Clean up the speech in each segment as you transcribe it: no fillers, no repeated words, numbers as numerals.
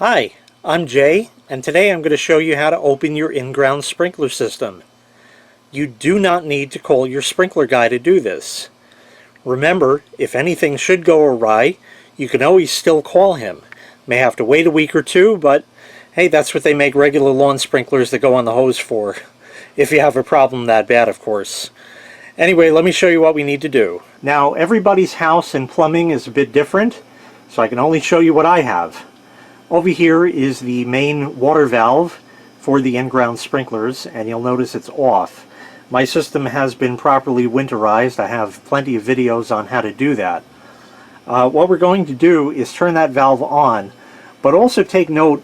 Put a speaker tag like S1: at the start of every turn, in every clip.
S1: Hi, I'm Jay, and today I'm going to show you how to open your in-ground sprinkler system. You do not need to call your sprinkler guy to do this. Remember, if anything should go awry, you can always still call him. May have to wait a week or two, but hey, that's what they make regular lawn sprinklers that go on the hose for. If you have a problem that bad, of course. Anyway, let me show you what we need to do. Now, everybody's house and plumbing is a bit different, so I can only show you what I have. Over here is the main water valve for the in-ground sprinklers, and you'll notice it's off. My system has been properly winterized. I have plenty of videos on how to do that. What we're going to do is turn that valve on, but also take note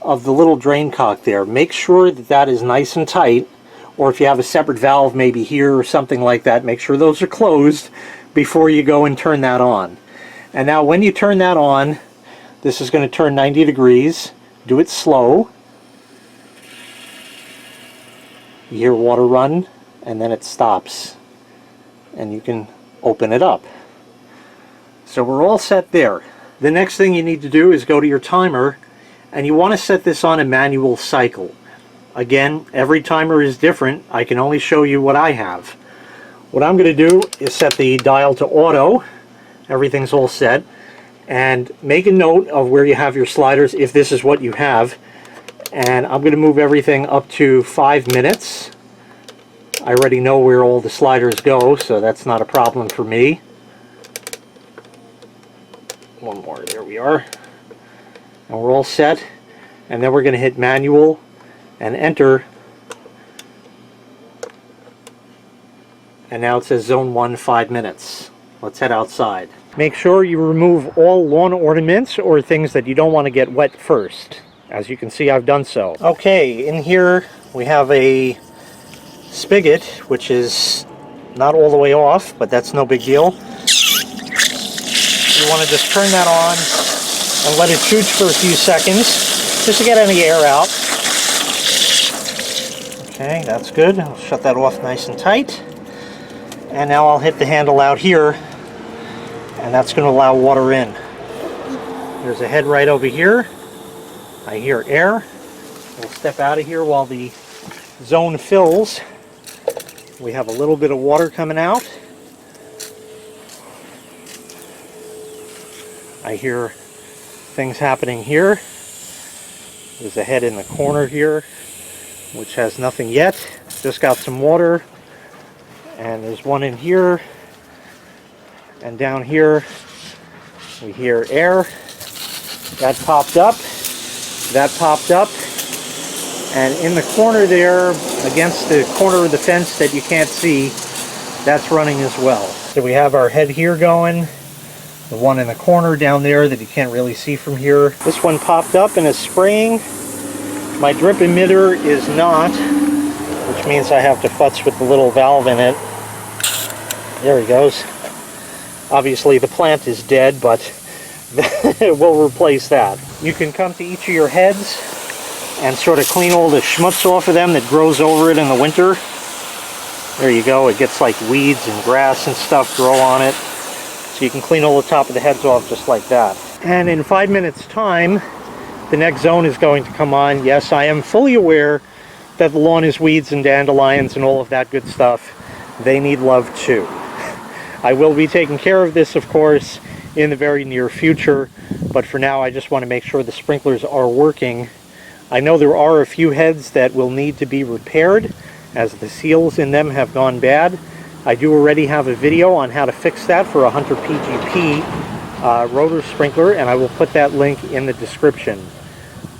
S1: of the little drain cock there. Make sure that that is nice and tight, or if you have a separate valve maybe here or something like that, make sure those are closed before you go and turn that on. And now when you turn that on, this is going to turn 90 degrees. Do it slow. You hear water run, and then it stops. And you can open it up. So we're all set there. The next thing you need to do is go to your timer, and you want to set this on a manual cycle. Again, every timer is different. I can only show you what I have. What I'm going to do is set the dial to auto. Everything's all set. And make a note of where you have your sliders if this is what you have. And I'm going to move everything up to 5 minutes. I already know where all the sliders go, so that's not a problem for me. One more, there we are. And we're all set. And then we're going to hit manual and enter. And now it says zone 1, 5 minutes. Let's head outside. Make sure you remove all lawn ornaments or things that you don't want to get wet first. As you can see, I've done so. Okay, in here we have a spigot, which is not all the way off, but that's no big deal. You want to just turn that on and let it shoot for a few seconds, just to get any air out. Okay, that's good. I'll shut that off nice and tight. And now I'll hit the handle out here, and that's going to allow water in. There's a head right over here. I hear air. We'll step out of here while the zone fills. We have a little bit of water coming out. I hear things happening here. There's a head in the corner here, which has nothing yet. Just got some water. And there's one in here. And down here we hear air. That popped up. That popped up. And in the corner there, against the corner of the fence that you can't see, that's running as well. So we have our head here going. The one in the corner down there that you can't really see from here. This one popped up and is spraying. My drip emitter is not, which means I have to futz with the little valve in it. There he goes. Obviously the plant is dead, but we'll replace that. You can come to each of your heads and sort of clean all the schmutz off of them that grows over it in the winter. There you go. It gets like weeds and grass and stuff grow on it. So you can clean all the top of the heads off just like that. And in 5 minutes time, the next zone is going to come on. Yes, I am fully aware that the lawn is weeds and dandelions and all of that good stuff. They need love too. I will be taking care of this, of course, in the very near future, but for now I just want to make sure the sprinklers are working. I know there are a few heads that will need to be repaired, as the seals in them have gone bad. I do already have a video on how to fix that for a Hunter PGP rotor sprinkler, and I will put that link in the description.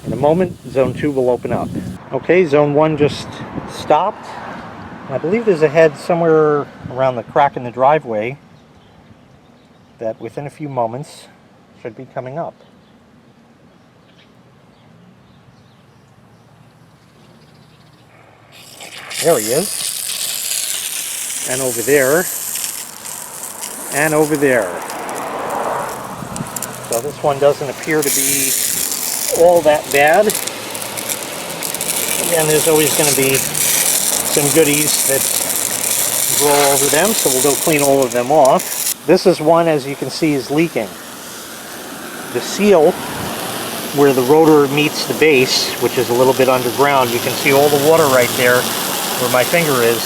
S1: In a moment, Zone 2 will open up. Okay, Zone 1 just stopped. I believe there's a head somewhere around the crack in the driveway that within a few moments should be coming up. There he is. And over there. And over there. So this one doesn't appear to be all that bad. Again, there's always going to be some goodies that grow over them, so we'll go clean all of them off. This is one, as you can see, is leaking. The seal where the rotor meets the base, which is a little bit underground. You can see all the water right there where my finger is.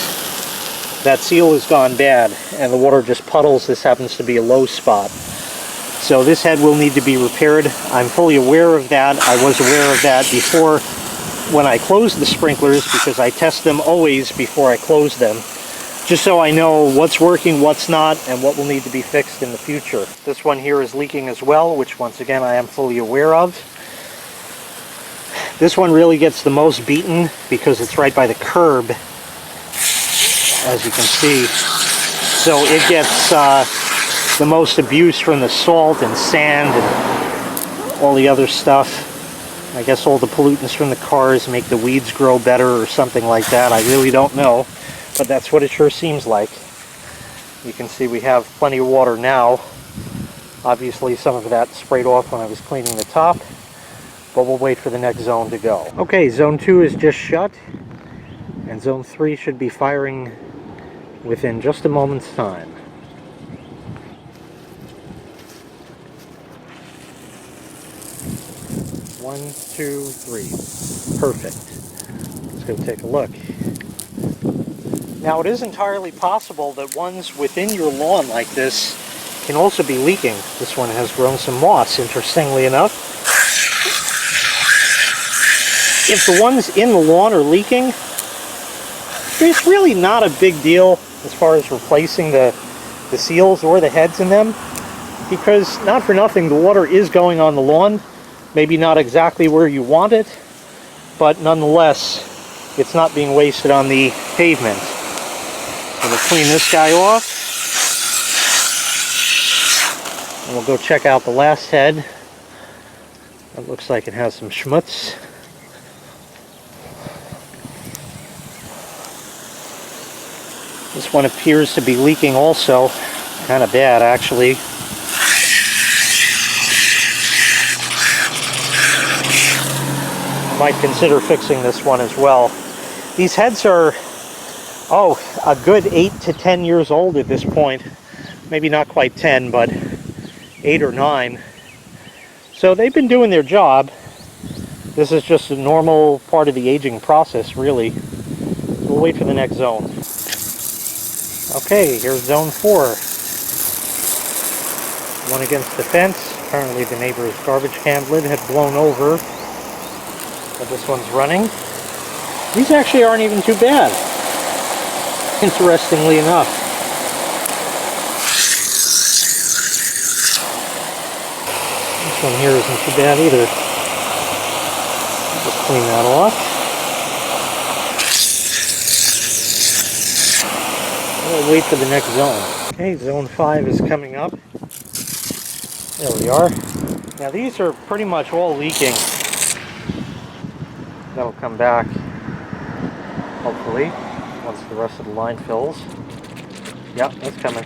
S1: That seal has gone bad and the water just puddles. This happens to be a low spot. So this head will need to be repaired. I'm fully aware of that. I was aware of that before when I closed the sprinklers, because I test them always before I close them, just so I know what's working, what's not, and what will need to be fixed in the future. This one here is leaking as well, which once again I am fully aware of. This one really gets the most beaten because it's right by the curb, as you can see. So it gets the most abuse from the salt and sand and all the other stuff. I guess all the pollutants from the cars make the weeds grow better or something like that. I really don't know, but that's what it sure seems like. You can see we have plenty of water now. Obviously some of that sprayed off when I was cleaning the top, but we'll wait for the next zone to go. Okay, zone 2 is just shut, and zone 3 should be firing within just a moment's time. One, two, three. Perfect. Let's go take a look. Now, it is entirely possible that ones within your lawn like this can also be leaking. This one has grown some moss, interestingly enough. If the ones in the lawn are leaking, it's really not a big deal as far as replacing the seals or the heads in them, because not for nothing, the water is going on the lawn. Maybe not exactly where you want it, but nonetheless, it's not being wasted on the pavement. So we'll clean this guy off, and we'll go check out the last head. It looks like it has some schmutz. This one appears to be leaking also, kind of bad actually. Might consider fixing this one as well. These heads are, a good 8 to 10 years old at this point. Maybe not quite 10, but 8 or 9. So they've been doing their job. This is just a normal part of the aging process, really. We'll wait for the next zone. Okay, here's zone 4. One against the fence. Apparently the neighbor's garbage can lid had blown over. But this one's running. These actually aren't even too bad, interestingly enough. This one here isn't too bad either. Just clean that off. We'll wait for the next zone. Okay, zone 5 is coming up. There we are. Now these are pretty much all leaking. That'll come back, hopefully, once the rest of the line fills. Yep, that's coming.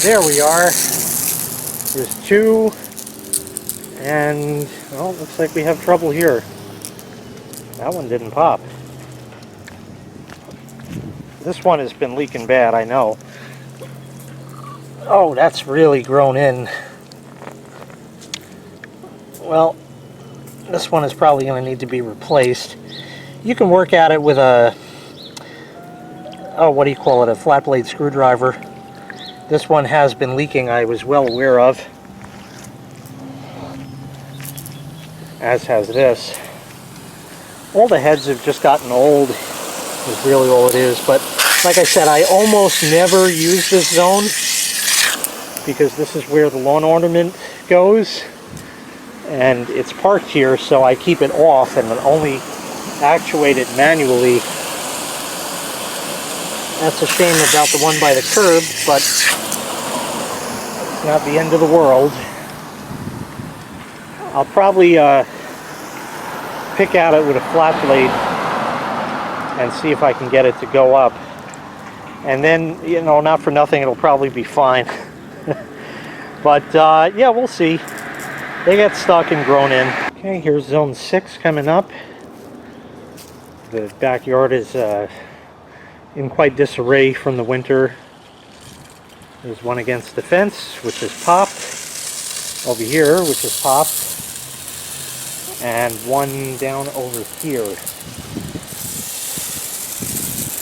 S1: There we are. There's 2, and, well, looks like we have trouble here. That one didn't pop. This one has been leaking bad, I know. Oh, that's really grown in. Well, this one is probably going to need to be replaced. You can work at it with a, what do you call it, a flat blade screwdriver. This one has been leaking, I was well aware of. As has this. All the heads have just gotten old, is really all it is. But like I said, I almost never use this zone, because this is where the lawn ornament goes, and it's parked here, so I keep it off and only actuate it manually. That's a shame about the one by the curb, but it's not the end of the world. I'll probably pick at it with a flat blade and see if I can get it to go up. And then, you know, not for nothing, it'll probably be fine. But yeah, we'll see. They get stuck and grown in. Okay, here's zone 6 coming up. The backyard is in quite disarray from the winter. There's one against the fence, which is popped. Over here, which is popped. And one down over here.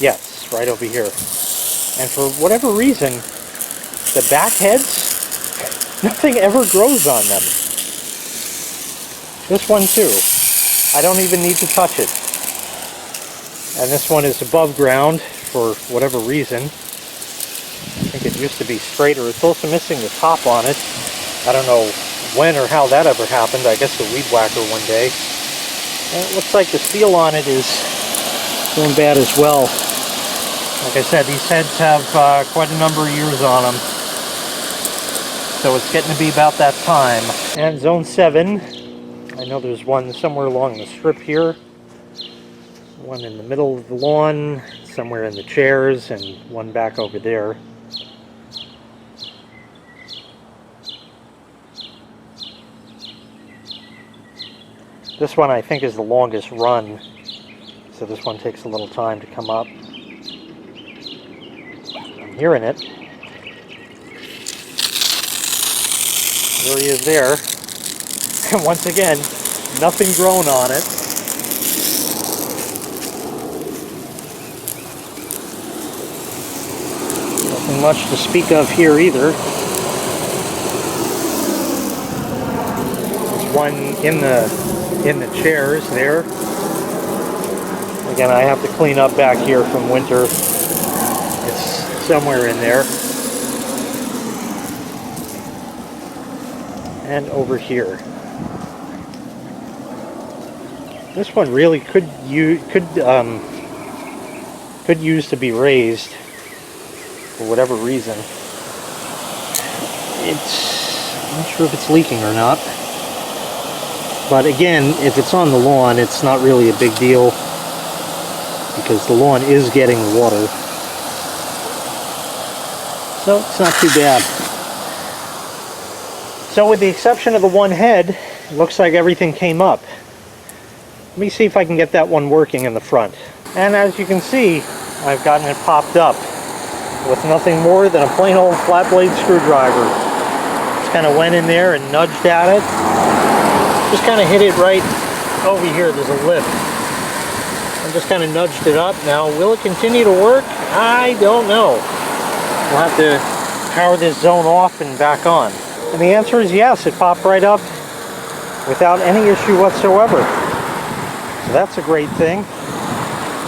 S1: Yes, right over here. And for whatever reason, the back heads, nothing ever grows on them. This one too. I don't even need to touch it. And this one is above ground for whatever reason. I think it used to be straighter. It's also missing the top on it. I don't know when or how that ever happened. I guess the weed whacker one day. And it looks like the seal on it is going bad as well. Like I said, these heads have quite a number of years on them. So it's getting to be about that time. And zone 7, I know there's one somewhere along the strip here. One in the middle of the lawn, somewhere in the chairs, and one back over there. This one I think is the longest run, so this one takes a little time to come up. I'm hearing it. There he is there. And once again, nothing grown on it. Nothing much to speak of here either. There's one in the chairs there. Again, I have to clean up back here from winter. It's somewhere in there. And over here. This one really could use to be raised for whatever reason. I'm not sure if it's leaking or not. But again, if it's on the lawn, it's not really a big deal because the lawn is getting water. So it's not too bad. So with the exception of the one head, it looks like everything came up. Let me see if I can get that one working in the front. And as you can see, I've gotten it popped up with nothing more than a plain old flat blade screwdriver. Just kind of went in there and nudged at it. Just kind of hit it right over here. There's a lip. And just kind of nudged it up. Now, will it continue to work? I don't know. We'll have to power this zone off and back on. And the answer is yes, it popped right up without any issue whatsoever. So that's a great thing.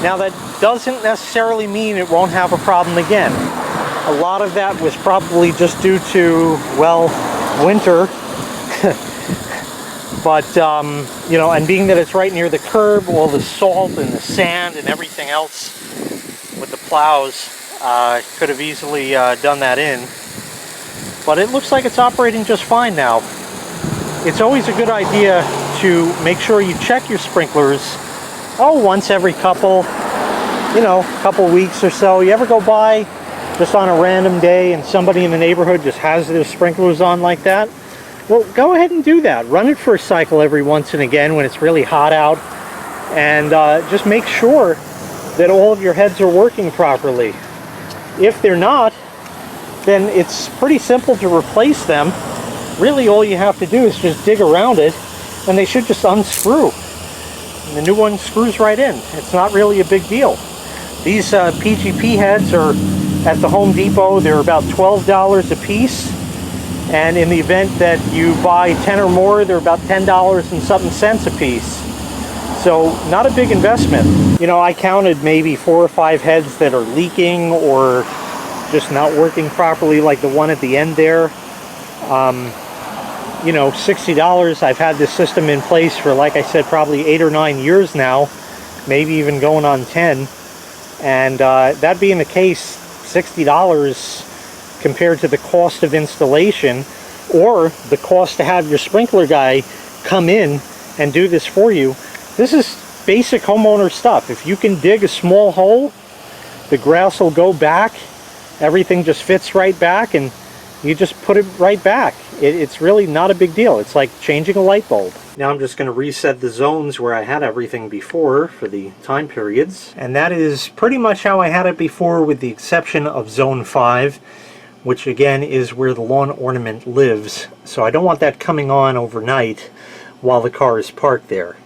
S1: Now that doesn't necessarily mean it won't have a problem again. A lot of that was probably just due to, well, winter. But, you know, and being that it's right near the curb, all the salt and the sand and everything else with the plows could have easily done that in. But it looks like it's operating just fine now. It's always a good idea to make sure you check your sprinklers, once every couple weeks or so. You ever go by just on a random day and somebody in the neighborhood just has their sprinklers on like that? Well, go ahead and do that. Run it for a cycle every once and again when it's really hot out, and just make sure that all of your heads are working properly. If they're not, then it's pretty simple to replace them. Really, all you have to do is just dig around it, and they should just unscrew. And the new one screws right in. It's not really a big deal. These PGP heads are at the Home Depot. They're about $12 a piece. And in the event that you buy 10 or more, they're about $10 and something cents a piece. So not a big investment. You know, I counted maybe 4 or 5 heads that are leaking or just not working properly, like the one at the end there. You know, $60. I've had this system in place for, like I said, probably 8 or 9 years now, maybe even going on 10. And that being the case, $60 compared to the cost of installation or the cost to have your sprinkler guy come in and do this for you. This is basic homeowner stuff. If you can dig a small hole, the grass will go back, everything just fits right back, and you just put it right back. It's really not a big deal. It's like changing a light bulb. Now I'm just going to reset the zones where I had everything before for the time periods. And that is pretty much how I had it before, with the exception of zone 5, which again is where the lawn ornament lives. So I don't want that coming on overnight while the car is parked there.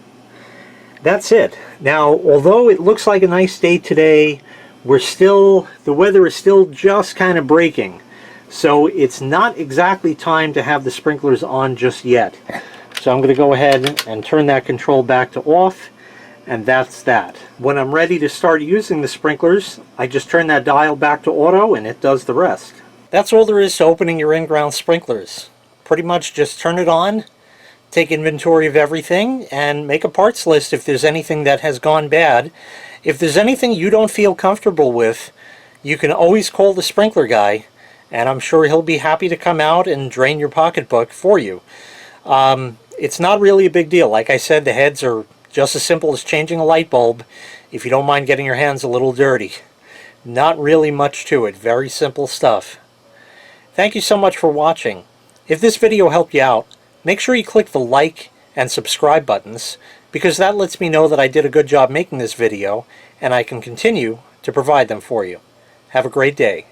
S1: That's it. Now, although it looks like a nice day today, the weather is still just kind of breaking. So it's not exactly time to have the sprinklers on just yet. So I'm going to go ahead and turn that control back to off, and that's that. When I'm ready to start using the sprinklers, I just turn that dial back to auto and it does the rest. That's all there is to opening your in-ground sprinklers. Pretty much just turn it on, take inventory of everything, and make a parts list if there's anything that has gone bad. If there's anything you don't feel comfortable with, you can always call the sprinkler guy, and I'm sure he'll be happy to come out and drain your pocketbook for you. It's not really a big deal. Like I said, the heads are just as simple as changing a light bulb, if you don't mind getting your hands a little dirty. Not really much to it. Very simple stuff. Thank you so much for watching. If this video helped you out, make sure you click the like and subscribe buttons, because that lets me know that I did a good job making this video and I can continue to provide them for you. Have a great day.